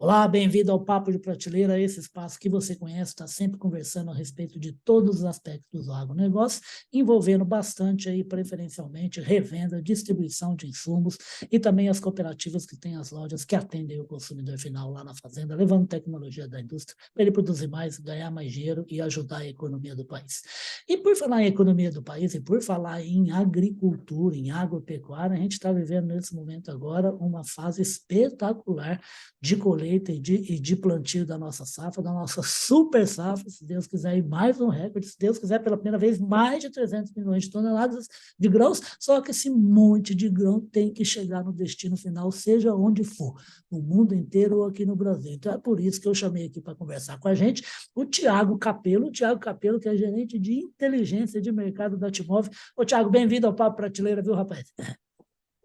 Olá, bem-vindo ao Papo de Prateleira, esse espaço que você conhece, está sempre conversando a respeito de todos os aspectos do agronegócio, envolvendo bastante aí, preferencialmente, revenda, distribuição de insumos e também as cooperativas que têm as lojas que atendem o consumidor final lá na fazenda, levando tecnologia da indústria para ele produzir mais, ganhar mais dinheiro e ajudar a economia do país. E por falar em economia do país e por falar em agricultura, em agropecuária, a gente está vivendo nesse momento agora uma fase espetacular de colheita e de plantio da nossa safra, da nossa super safra, se Deus quiser, e mais um recorde, se Deus quiser, pela primeira vez, mais de 300 milhões de toneladas de grãos, só que esse monte de grão tem que chegar no destino final, seja onde for, no mundo inteiro ou aqui no Brasil. Então é por isso que eu chamei aqui para conversar com a gente o Thiago Capelo, que é gerente de inteligência de mercado da Timov. Ô, Thiago, bem-vindo ao Papo Prateleira, viu, rapaz?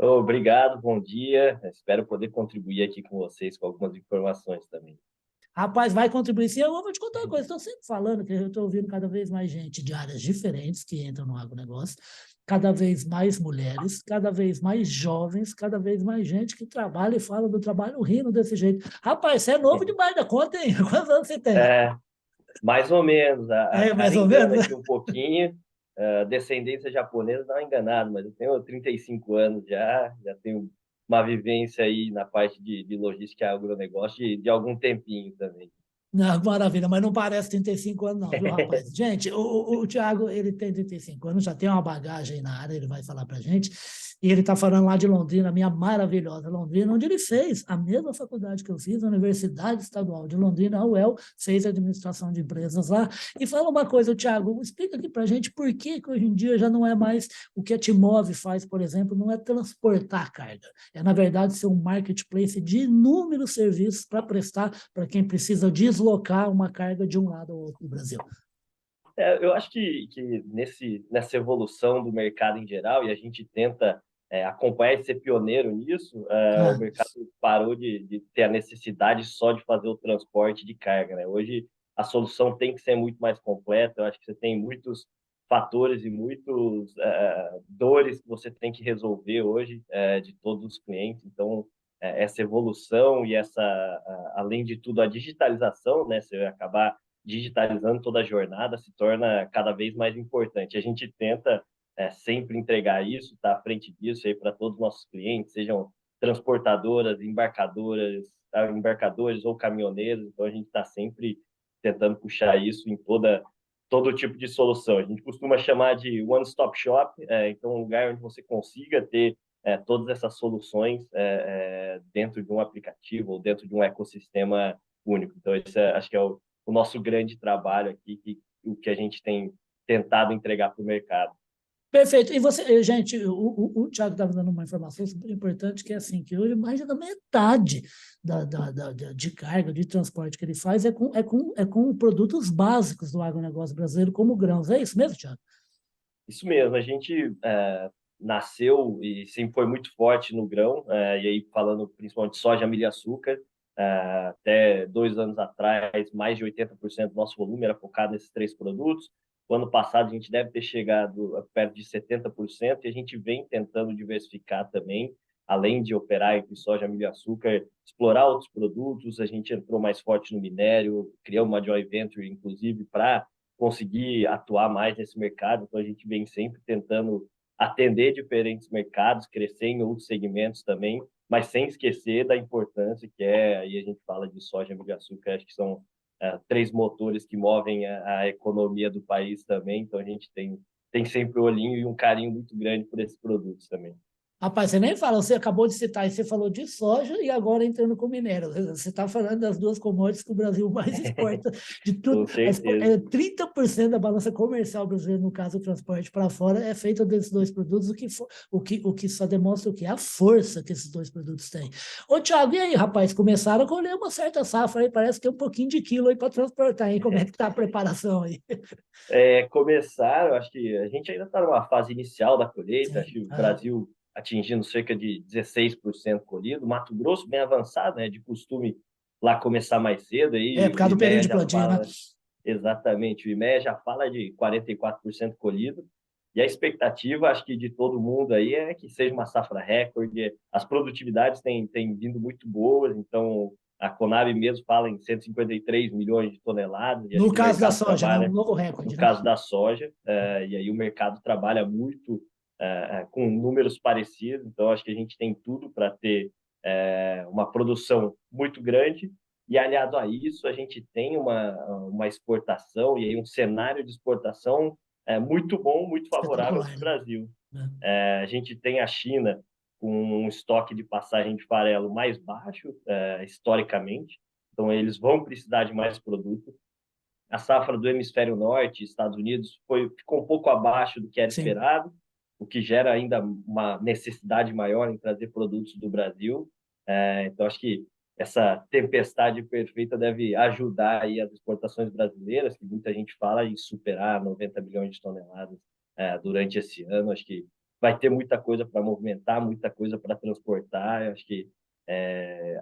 Obrigado, bom dia. Espero poder contribuir aqui com vocês com algumas informações também. Rapaz, vai contribuir sim. Eu vou te contar uma coisa. Estou sempre falando que eu estou ouvindo cada vez mais gente de áreas diferentes que entram no agronegócio, cada vez mais mulheres, cada vez mais jovens, cada vez mais gente que trabalha e fala do trabalho rindo desse jeito. Rapaz, você é novo demais da conta, hein? Quantos anos você tem? É, mais ou menos, a É, cara mais ou engana menos? aqui um pouquinho. Descendência japonesa não é enganado, mas eu tenho 35 anos já tenho uma vivência aí na parte de logística e agronegócio de algum tempinho também. Não, maravilha, mas não parece 35 anos, não, viu, rapaz? Gente, o Thiago, ele tem 35 anos, já tem uma bagagem aí na área, ele vai falar pra gente. E ele está falando lá de Londrina, minha maravilhosa Londrina, onde ele fez a mesma faculdade que eu fiz, a Universidade Estadual de Londrina, a UEL, fez administração de empresas lá. E fala uma coisa, Thiago, explica aqui pra gente por que que hoje em dia já não é mais o que a Timov faz, por exemplo, não é transportar carga. É, na verdade, ser um marketplace de inúmeros serviços para prestar para quem precisa deslocar uma carga de um lado ao outro do Brasil. Eu acho que nessa evolução do mercado em geral, e a gente tenta acompanhar e ser pioneiro nisso, o Ah, mercado parou de ter a necessidade só de fazer o transporte de carga, né? Hoje a solução tem que ser muito mais completa. Eu acho que você tem muitos fatores e muitos dores que você tem que resolver hoje de todos os clientes. Então, essa evolução e além de tudo, a digitalização, né? Você vai acabar digitalizando toda a jornada se torna cada vez mais importante. A gente tenta sempre entregar isso, estar à frente disso aí para todos os nossos clientes, sejam transportadoras, embarcadores ou caminhoneiros. Então a gente está sempre tentando puxar isso em todo tipo de solução. A gente costuma chamar de one-stop shop, então um lugar onde você consiga ter todas essas soluções dentro de um aplicativo ou dentro de um ecossistema único. Então, acho que é o nosso grande trabalho aqui, o que a gente tem tentado entregar para o mercado. perfeito. E você, gente, o Thiago estava dando uma informação super importante, que é assim, que hoje mais da metade de carga, de transporte que ele faz é com produtos básicos do agronegócio brasileiro, como grãos. É isso mesmo, Thiago? Isso mesmo, a gente nasceu e sempre foi muito forte no grão, e aí falando principalmente de soja, milho e açúcar, até 2 anos atrás, mais de 80% do nosso volume era focado nesses três produtos. O ano passado a gente deve ter chegado a perto de 70% e a gente vem tentando diversificar também, além de operar entre soja, milho e açúcar, explorar outros produtos. A gente entrou mais forte no minério, criamos uma joint venture, inclusive, para conseguir atuar mais nesse mercado. Então, a gente vem sempre tentando atender diferentes mercados, crescer em outros segmentos também, mas sem esquecer da importância que é, aí a gente fala de soja, milho e açúcar, acho que são três motores que movem a economia do país também, então a gente tem sempre um olhinho e um carinho muito grande por esses produtos também. Rapaz, você nem fala, você acabou de citar, e você falou de soja e agora entrando com minério. Você está falando das duas commodities que o Brasil mais exporta de tudo. Com certeza. 30% da balança comercial brasileira, no caso, o transporte para fora, é feito desses dois produtos, o que só demonstra o que? A força que esses dois produtos têm. Ô, Thiago, e aí, rapaz, começaram a colher uma certa safra aí, parece que tem um pouquinho de quilo aí para transportar, hein? Como é que está a preparação aí? Começar, eu acho que a gente ainda está numa fase inicial da colheita, acho Sim. que o Brasil atingindo cerca de 16% colhido, Mato Grosso bem avançado, né, de costume lá começar mais cedo, É, por aí o causa do período IMEA de já plantio, né? fala, exatamente, o IMEA já fala de 44% colhido, e a expectativa, acho que de todo mundo aí, é que seja uma safra recorde. As produtividades têm vindo muito boas, então A Conab mesmo fala em 153 milhões de toneladas, e acho No que o caso da mercado soja, né? Um trabalha, novo no recorde, né? caso da soja, e aí o mercado trabalha muito com números parecidos, então acho que a gente tem tudo para ter uma produção muito grande, e aliado a isso, a gente tem uma exportação e aí um cenário de exportação muito bom, muito favorável para Espetacular, o né? Brasil. É. A gente tem a China com um estoque de passagem de farelo mais baixo, historicamente, então eles vão precisar de mais produto. A safra do hemisfério norte, Estados Unidos, ficou um pouco abaixo do que era Sim. esperado, o que gera ainda uma necessidade maior em trazer produtos do Brasil. Então, acho que essa tempestade perfeita deve ajudar aí as exportações brasileiras, que muita gente fala em superar 90 milhões de toneladas durante esse ano. Acho que vai ter muita coisa para movimentar, muita coisa para transportar. Eu acho que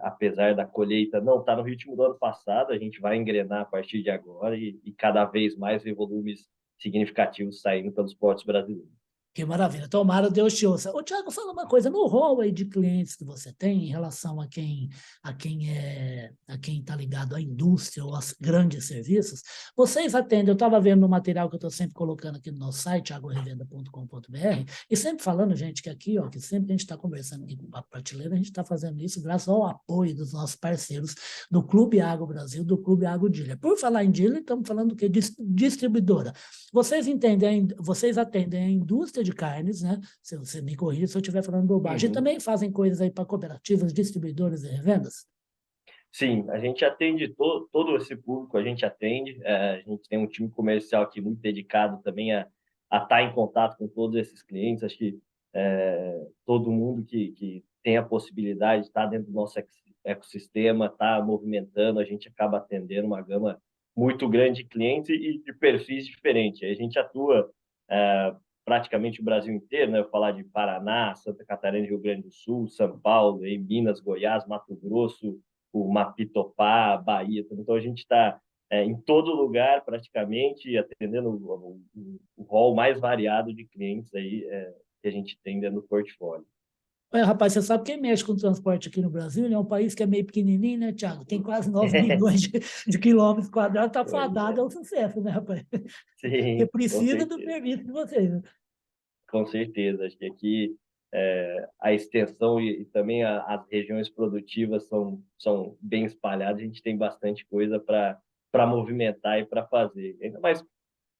apesar da colheita não estar no ritmo do ano passado, a gente vai engrenar a partir de agora e cada vez mais ver volumes significativos saindo pelos portos brasileiros. Que maravilha. Tomara Deus te ouça. Ô, Tiago, fala uma coisa, no rol aí de clientes que você tem em relação a quem está ligado à indústria ou aos grandes serviços, vocês atendem, eu estava vendo no material que eu estou sempre colocando aqui no nosso site, agrorevenda.com.br, e sempre falando, gente, que aqui, ó, que sempre a gente está conversando aqui com o Papo Prateleira, a gente está fazendo isso graças ao apoio dos nossos parceiros do Clube Agro Brasil, do Clube Agro Dealer. Por falar em dealer, estamos falando do quê? Distribuidora. Vocês atendem a indústria de carnes, né? Se você me corrija se eu estiver falando bobagem. E Uhum. também fazem coisas aí para cooperativas, distribuidores e revendas? Sim, a gente atende todo esse público, a gente atende, a gente tem um time comercial aqui muito dedicado também a estar em contato com todos esses clientes. Acho que todo mundo que tem a possibilidade de estar dentro do nosso ecossistema, está movimentando, a gente acaba atendendo uma gama muito grande de clientes e de perfis diferentes. A gente atua praticamente o Brasil inteiro, né? Eu vou falar de Paraná, Santa Catarina, Rio Grande do Sul, São Paulo, em Minas, Goiás, Mato Grosso, o Mapitopá, Bahia. Então, a gente está em todo lugar, praticamente, atendendo o rol mais variado de clientes aí que a gente tem dentro do portfólio. Olha, rapaz, você sabe quem mexe com transporte aqui no Brasil, né? É um país que é meio pequenininho, né, Tiago? Tem quase 9 milhões de quilômetros quadrados, está Pois fadado é. ao sucesso, né, rapaz? Porque Sim, com precisa do certeza. serviço de vocês, né? Com certeza. Acho que aqui a extensão e também as regiões produtivas são bem espalhadas. A gente tem bastante coisa para movimentar e para fazer. Ainda mais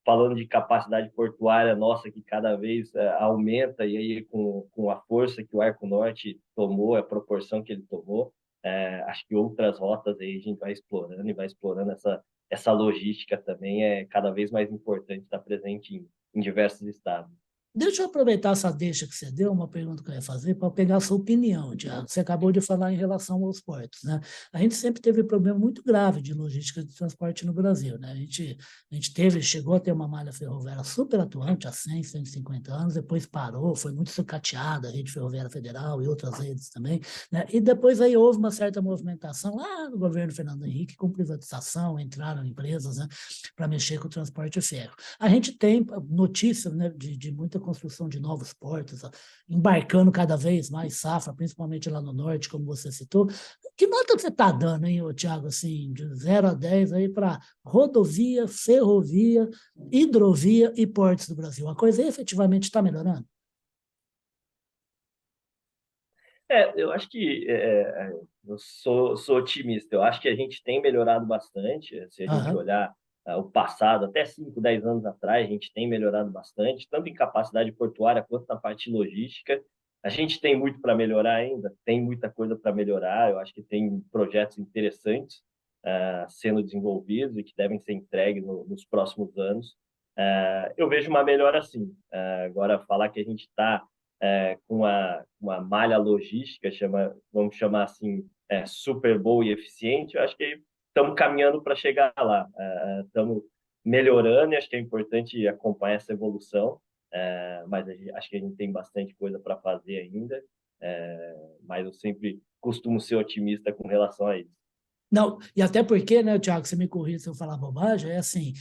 falando de capacidade portuária nossa, que cada vez aumenta, e aí com a força que o Arco Norte tomou, a proporção que ele tomou, acho que outras rotas aí a gente vai explorando e vai explorando essa logística também é cada vez mais importante estar presente em diversos estados. Deixa eu aproveitar essa deixa que você deu, uma pergunta que eu ia fazer, para pegar a sua opinião, Tiago. Você acabou de falar em relação aos portos, né? A gente sempre teve problema muito grave de logística de transporte no Brasil, né? Chegou a ter uma malha ferroviária super atuante há 100, 150 anos, depois parou, foi muito sucateada a rede ferroviária federal e outras redes também, né? E depois aí houve uma certa movimentação lá no governo Fernando Henrique, com privatização, entraram empresas, né, para mexer com o transporte ferro. A gente tem notícias, né, de muita construção de novos portos, embarcando cada vez mais safra, principalmente lá no norte, como você citou. Que nota você está dando, hein, Tiago, assim, de 0 a 10 aí para rodovia, ferrovia, hidrovia e portos do Brasil? A coisa efetivamente está melhorando? Eu acho que eu sou otimista. Eu acho que a gente tem melhorado bastante. Se a gente Aham. olhar o passado, até 5, 10 anos atrás, a gente tem melhorado bastante, tanto em capacidade portuária quanto na parte logística. A gente tem muito para melhorar ainda, tem muita coisa para melhorar. Eu acho que tem projetos interessantes sendo desenvolvidos e que devem ser entregues nos próximos anos. Eu vejo uma melhora sim. Agora, falar que a gente está com uma malha logística, vamos chamar assim, super boa e eficiente, eu acho que estamos caminhando para chegar lá. Estamos melhorando e acho que é importante acompanhar essa evolução, mas acho que a gente tem bastante coisa para fazer ainda, mas eu sempre costumo ser otimista com relação a isso. Não, e até porque, né, Tiago, você me corrija se eu falar bobagem, é assim,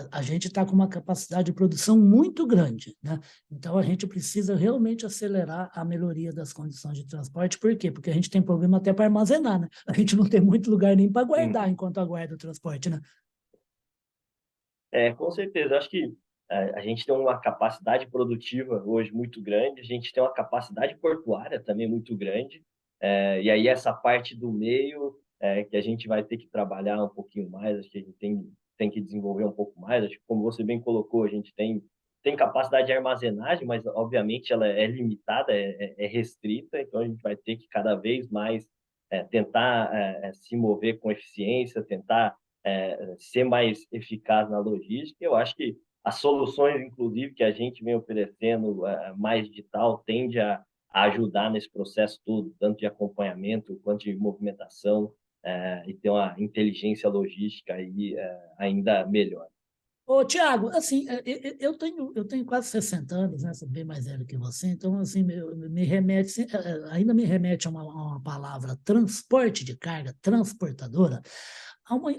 a gente está com uma capacidade de produção muito grande, né? Então a gente precisa realmente acelerar a melhoria das condições de transporte. Por quê? Porque a gente tem problema até para armazenar, né? A gente não tem muito lugar nem para guardar Uhum. enquanto aguarda o transporte, né? Com certeza. Acho que a gente tem uma capacidade produtiva hoje muito grande, a gente tem uma capacidade portuária também muito grande, e aí essa parte do meio que a gente vai ter que trabalhar um pouquinho mais, acho que a gente tem que desenvolver um pouco mais. Acho que, como você bem colocou, a gente tem capacidade de armazenagem, mas obviamente ela é limitada, é restrita, então a gente vai ter que cada vez mais tentar se mover com eficiência, tentar ser mais eficaz na logística. Eu acho que as soluções, inclusive, que a gente vem oferecendo, mais digital, tende a ajudar nesse processo todo, tanto de acompanhamento quanto de movimentação, e ter uma inteligência logística aí, ainda melhor. Ô, Tiago, assim, eu tenho quase 60 anos, né? Sou bem mais velho que você, então, assim, me remete, ainda me remete a uma palavra transporte de carga, transportadora,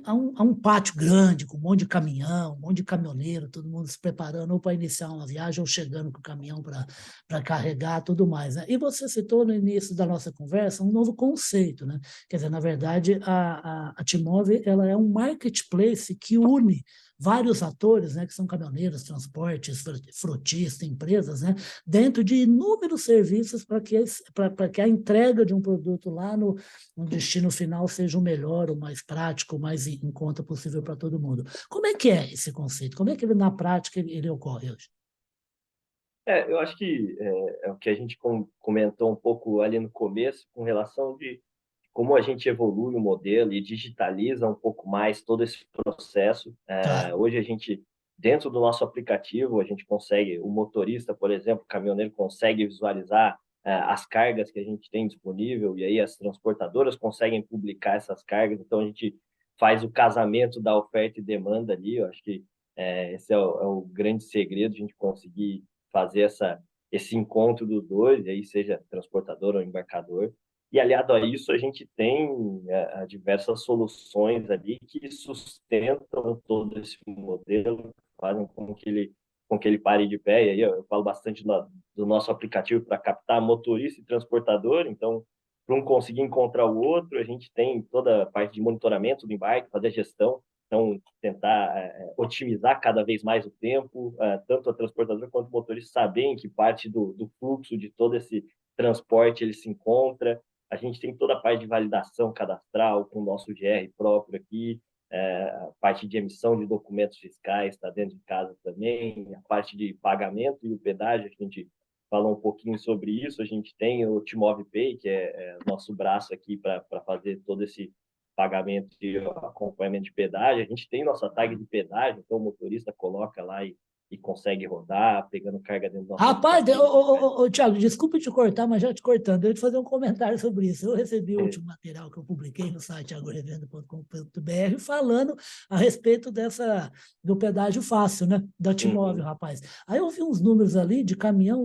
a um pátio grande, com um monte de caminhão, um monte de caminhoneiro, todo mundo se preparando ou para iniciar uma viagem ou chegando com o caminhão para carregar, tudo mais, né? E você citou no início da nossa conversa um novo conceito, né? Quer dizer, na verdade, a Timove, ela é um marketplace que une vários atores, né, que são caminhoneiros, transportes, frotistas, empresas, né, dentro de inúmeros serviços para que a entrega de um produto lá no destino final seja o melhor, o mais prático, o mais em conta possível para todo mundo. Como é que é esse conceito? Como é que ele, na prática, ele ocorre hoje? Eu acho que o que a gente comentou um pouco ali no começo, com relação de como a gente evolui o modelo e digitaliza um pouco mais todo esse processo. Tá. Hoje a gente, dentro do nosso aplicativo, a gente consegue, o motorista, por exemplo, o caminhoneiro consegue visualizar as cargas que a gente tem disponível, e aí as transportadoras conseguem publicar essas cargas, então a gente faz o casamento da oferta e demanda ali. Eu acho que esse é o grande segredo, a gente conseguir fazer esse encontro dos dois, e aí seja transportador ou embarcador. E aliado a isso, a gente tem diversas soluções ali que sustentam todo esse modelo, fazem com que ele pare de pé. E aí eu falo bastante do nosso aplicativo para captar motorista e transportador. Então, para um conseguir encontrar o outro, a gente tem toda a parte de monitoramento do embarque, fazer a gestão. Então, tentar otimizar cada vez mais o tempo, tanto a transportadora quanto o motorista saber em que parte do fluxo de todo esse transporte ele se encontra. A gente tem toda a parte de validação cadastral com o nosso GR próprio aqui, a parte de emissão de documentos fiscais está dentro de casa também, a parte de pagamento e o pedágio, a gente falou um pouquinho sobre isso. A gente tem o Timove Pay, que é nosso braço aqui para fazer todo esse pagamento e acompanhamento de pedágio. A gente tem nossa tag de pedágio, então o motorista coloca lá e consegue rodar, pegando carga dentro do nosso Rapaz, aplicativo. Thiago, desculpe te cortar, mas já te cortando, eu ia te fazer um comentário sobre isso. Eu recebi o último material que eu publiquei no site thiagorevenda.com.br falando a respeito do pedágio fácil, né? Da Timóvel, Uhum, rapaz. Aí eu vi uns números ali de caminhão,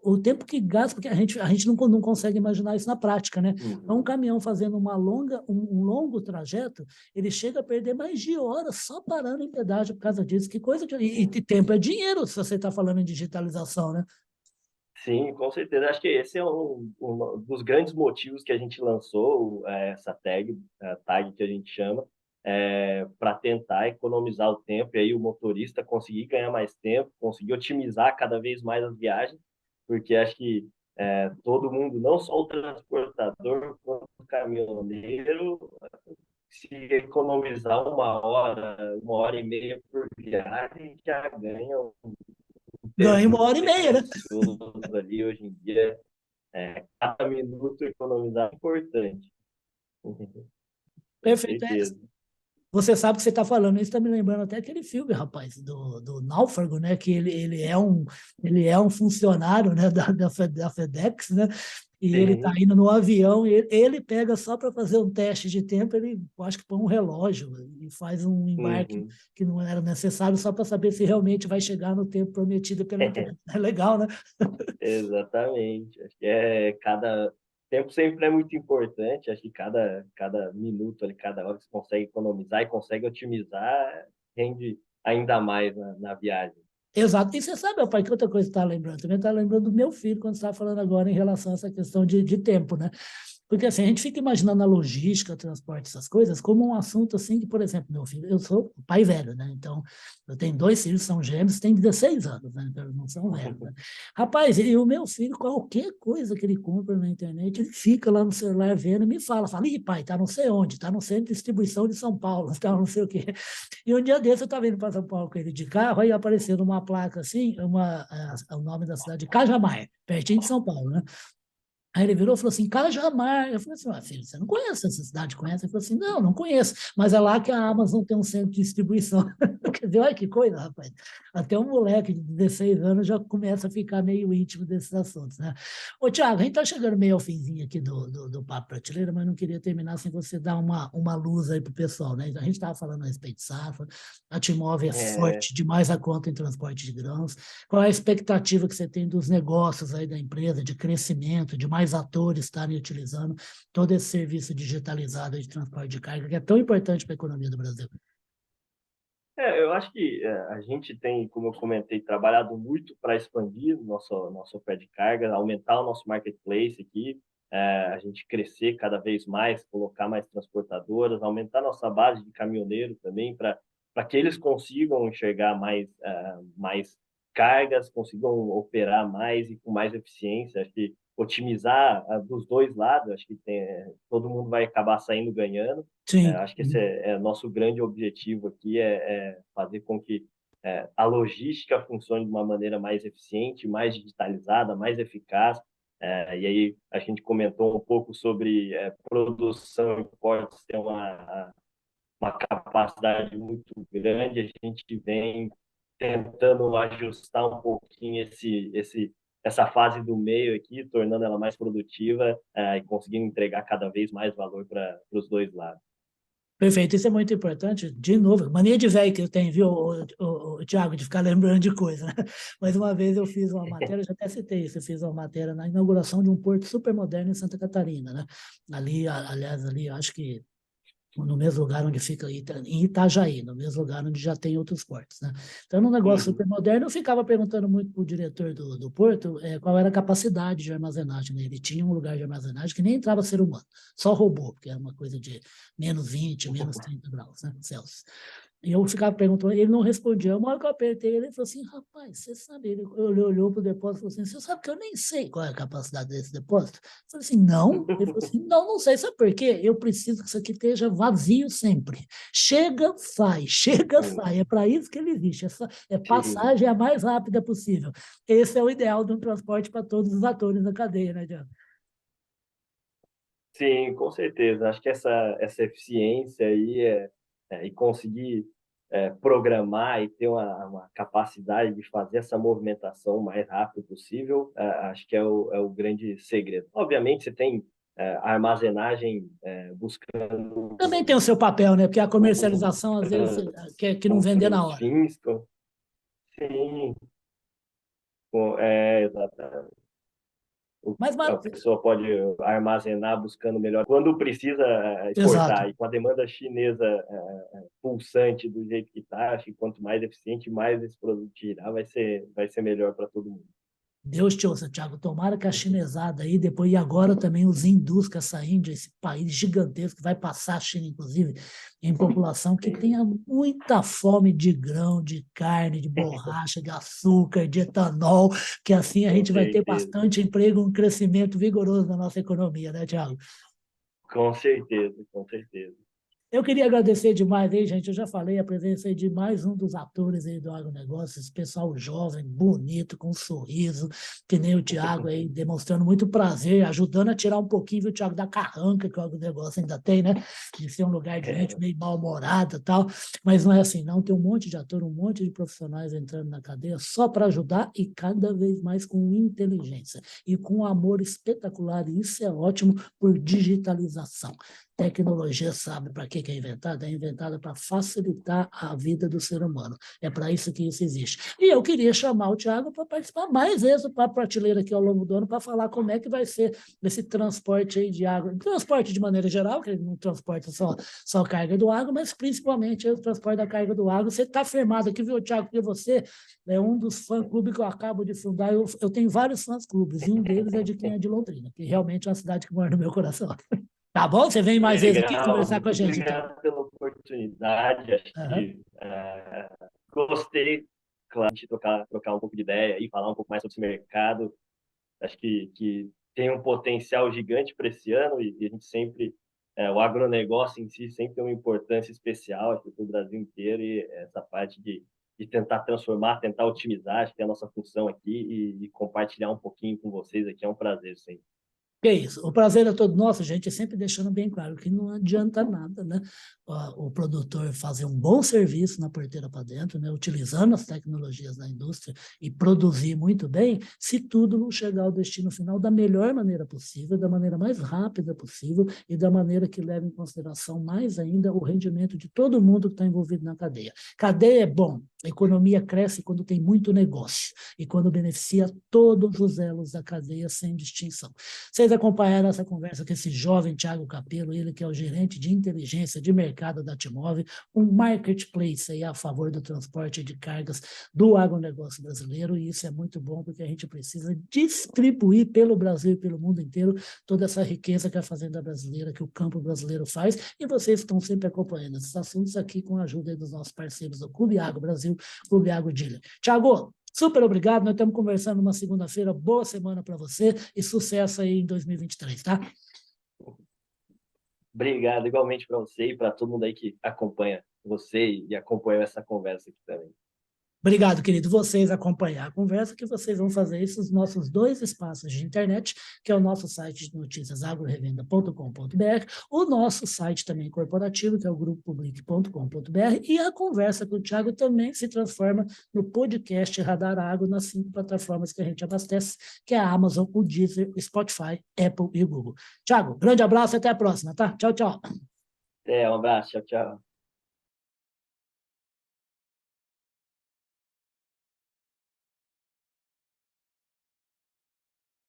o tempo que gasta, porque a gente não consegue imaginar isso na prática, né? Então, um uhum. caminhão fazendo um longo trajeto, ele chega a perder mais de horas só parando em pedágio por causa disso. Que coisa de... E Sim. tempo é dinheiro, se você está falando em digitalização, né? Sim, com certeza. Acho que esse é um dos grandes motivos que a gente lançou essa tag que a gente chama, para tentar economizar o tempo e aí o motorista conseguir ganhar mais tempo, conseguir otimizar cada vez mais as viagens, porque acho que todo mundo, não só o transportador, quanto o caminhoneiro, se economizar uma hora e meia por viagem, já ganha um Ganha tempo 1 hora e meia, né? precioso ali hoje em dia. Cada minuto economizar é importante. Com Perfeito. certeza. Você sabe que você está falando isso, está me lembrando até aquele filme, rapaz, do Náufrago, né? Que ele é um funcionário, né, da FedEx, né? E ele está Sim. indo no avião, e ele pega só para fazer um teste de tempo, ele acho que põe um relógio e faz um embarque Uhum. que não era necessário, só para saber se realmente vai chegar no tempo prometido pela empresa. É legal, né? Exatamente. Acho que tempo sempre é muito importante. Acho que cada minuto, ali, cada hora que você consegue economizar e consegue otimizar, rende ainda mais na viagem. Exato. E você sabe, meu pai, que outra coisa que está lembrando? Também está lembrando do meu filho, quando você estava falando agora em relação a essa questão de tempo, né? Porque assim, a gente fica imaginando a logística, transporte, essas coisas, como um assunto assim que, por exemplo, meu filho, eu sou pai velho, né? Então, eu tenho 2 filhos, são gêmeos, têm 16 anos, né? Então, não são velhos, né? Rapaz, e o meu filho, qualquer coisa que ele compra na internet, ele fica lá no celular vendo e me fala, ih, pai, tá não sei onde, tá no centro de distribuição de São Paulo, tá não sei o quê. E um dia desse eu estava indo para São Paulo com ele de carro, aí apareceu numa placa assim, o nome da cidade, Cajamar, pertinho de São Paulo, né? Aí ele virou e falou assim, Cajamar. Eu falei assim, filho, você não conhece essa cidade? Conhece? Ele falou assim, não conheço, mas é lá que a Amazon tem um centro de distribuição. Quer dizer, olha que coisa, rapaz. Até um moleque de 16 anos já começa a ficar meio íntimo desses assuntos, né? Ô, Tiago, a gente está chegando meio ao finzinho aqui do Papo Prateleira, mas não queria terminar sem você dar uma luz aí para o pessoal, né? A gente estava falando a respeito de safra, a Timov é É, forte demais a conta em transporte de grãos. Qual é a expectativa que você tem dos negócios aí da empresa, de crescimento, de mais atores estarem utilizando todo esse serviço digitalizado de transporte de carga, que é tão importante para a economia do Brasil? eu acho que a gente tem, como eu comentei, trabalhado muito para expandir nosso pé de carga, aumentar o nosso marketplace aqui, a gente crescer cada vez mais, colocar mais transportadoras, aumentar nossa base de caminhoneiro também, para que eles consigam enxergar mais cargas, consigam operar mais e com mais eficiência. Acho que otimizar dos dois lados, acho que todo mundo vai acabar saindo ganhando. Sim. Acho que esse é nosso grande objetivo aqui, é fazer com que a logística funcione de uma maneira mais eficiente, mais digitalizada, mais eficaz. E aí a gente comentou um pouco sobre produção e portos ter uma capacidade muito grande. A gente vem tentando ajustar um pouquinho essa fase do meio aqui, tornando ela mais produtiva e conseguindo entregar cada vez mais valor para os dois lados. Perfeito, isso é muito importante. De novo, mania de velho que eu tenho, viu, Tiago, de ficar lembrando de coisa, né? Mas uma vez eu fiz uma matéria, já até citei isso, eu fiz uma matéria na inauguração de um porto super moderno em Santa Catarina, né? Ali, aliás, ali, acho que no mesmo lugar onde fica em Itajaí, no mesmo lugar onde já tem outros portos, né? Então, num negócio super moderno, eu ficava perguntando muito para o diretor do porto qual era a capacidade de armazenagem, né? Ele tinha um lugar de armazenagem que nem entrava ser humano, só robô, porque era uma coisa de -20, -30 graus, né, Celsius. E eu ficava perguntando, ele não respondia. Uma hora que eu apertei ele falou assim, rapaz, você sabe, ele olhou para o depósito e falou assim, você sabe que eu nem sei qual é a capacidade desse depósito? Eu falei assim, não? Ele falou assim, não sei, sabe por quê? Eu preciso que isso aqui esteja vazio sempre. Chega, sai. É para isso que ele existe. Essa Sim. passagem a mais rápida possível. Esse é o ideal de um transporte para todos os atores da cadeia, né, Diego? Sim, com certeza. Acho que essa eficiência aí e conseguir programar e ter uma capacidade de fazer essa movimentação o mais rápido possível, acho que é o grande segredo. Obviamente, você tem a armazenagem buscando Também tem o seu papel, né? Porque a comercialização, às vezes, quer que não vender na outros hora. fins. Sim, exatamente. Mas, A pessoa pode armazenar buscando melhor quando precisa exato. exportar. E com a demanda chinesa pulsante do jeito que está, acho que quanto mais eficiente, mais esse produto tirar, vai ser melhor para todo mundo. Deus te ouça, Thiago. Tomara que a chinesada aí, depois e agora também os hindus com essa Índia, esse país gigantesco que vai passar a China, inclusive, em população que tenha muita fome de grão, de carne, de borracha, de açúcar, de etanol, que assim a Com gente vai ter certeza. bastante emprego, um crescimento vigoroso na nossa economia, né, Thiago? Com certeza, com certeza. Eu queria agradecer demais aí, gente. Eu já falei a presença aí de mais um dos atores aí do agronegócio, esse pessoal jovem, bonito, com um sorriso, que nem o Tiago aí, demonstrando muito prazer, ajudando a tirar um pouquinho, viu, Tiago, da carranca que o agronegócio ainda tem, né? De ser um lugar de gente meio mal-humorada e tal. Mas não é assim, não. Tem um monte de ator, um monte de profissionais entrando na cadeia só para ajudar e cada vez mais com inteligência e com um amor espetacular. E isso é ótimo por digitalização. tecnologia sabe para que é inventada? É inventada para facilitar a vida do ser humano. É para isso que isso existe. E eu queria chamar o Thiago para participar mais vezes do Papo Prateleira aqui ao longo do ano, para falar como é que vai ser esse transporte aí de água. Transporte de maneira geral, que ele não transporta só carga do agro, mas principalmente o transporte da carga do agro. Você está firmado aqui, viu, Thiago? Porque você é um dos fã-clubes que eu acabo de fundar. Eu tenho vários fãs-clubes, e um deles é de quem é de Londrina, que realmente é uma cidade que mora no meu coração. Tá bom? Você vem mais vezes aqui Legal, conversar com a muito gente, então. obrigado pela oportunidade. Acho Uhum. que gostei, claro, de trocar um pouco de ideia e falar um pouco mais sobre esse mercado. Acho que tem um potencial gigante para esse ano e a gente sempre, o agronegócio em si sempre tem uma importância especial para o Brasil inteiro e essa parte de tentar transformar, tentar otimizar, acho que é a nossa função aqui e compartilhar um pouquinho com vocês aqui é um prazer, sempre. Que é isso, o prazer é todo nosso, gente, é sempre deixando bem claro que não adianta nada, né? O produtor fazer um bom serviço na porteira para dentro, né? Utilizando as tecnologias da indústria e produzir muito bem, se tudo não chegar ao destino final da melhor maneira possível, da maneira mais rápida possível e da maneira que leva em consideração mais ainda o rendimento de todo mundo que está envolvido na cadeia. Cadeia é bom, a economia cresce quando tem muito negócio e quando beneficia todos os elos da cadeia sem distinção. Vocês acompanharam essa conversa com esse jovem Thiago Capello, ele que é o gerente de inteligência de mercado da Timove, um marketplace aí a favor do transporte de cargas do agronegócio brasileiro, e isso é muito bom porque a gente precisa distribuir pelo Brasil e pelo mundo inteiro toda essa riqueza que a fazenda brasileira, que o campo brasileiro faz, e vocês estão sempre acompanhando esses assuntos aqui com a ajuda dos nossos parceiros do Clube Agro Brasil, Clube Agro Dealer. Thiago, super obrigado, nós estamos conversando uma segunda-feira, boa semana para você e sucesso aí em 2023, tá? Obrigado igualmente para você e para todo mundo aí que acompanha você e acompanhou essa conversa aqui também. Obrigado, querido. Vocês acompanhar a conversa, que vocês vão fazer isso nos nossos dois espaços de internet, que é o nosso site de notícias agrorevenda.com.br, o nosso site também corporativo, que é o grupopublic.com.br, e a conversa com o Thiago também se transforma no podcast Radar Agro nas 5 plataformas que a gente abastece, que é a Amazon, o Deezer, o Spotify, Apple e o Google. Thiago, grande abraço e até a próxima, tá? Tchau, tchau. Um abraço, tchau, tchau.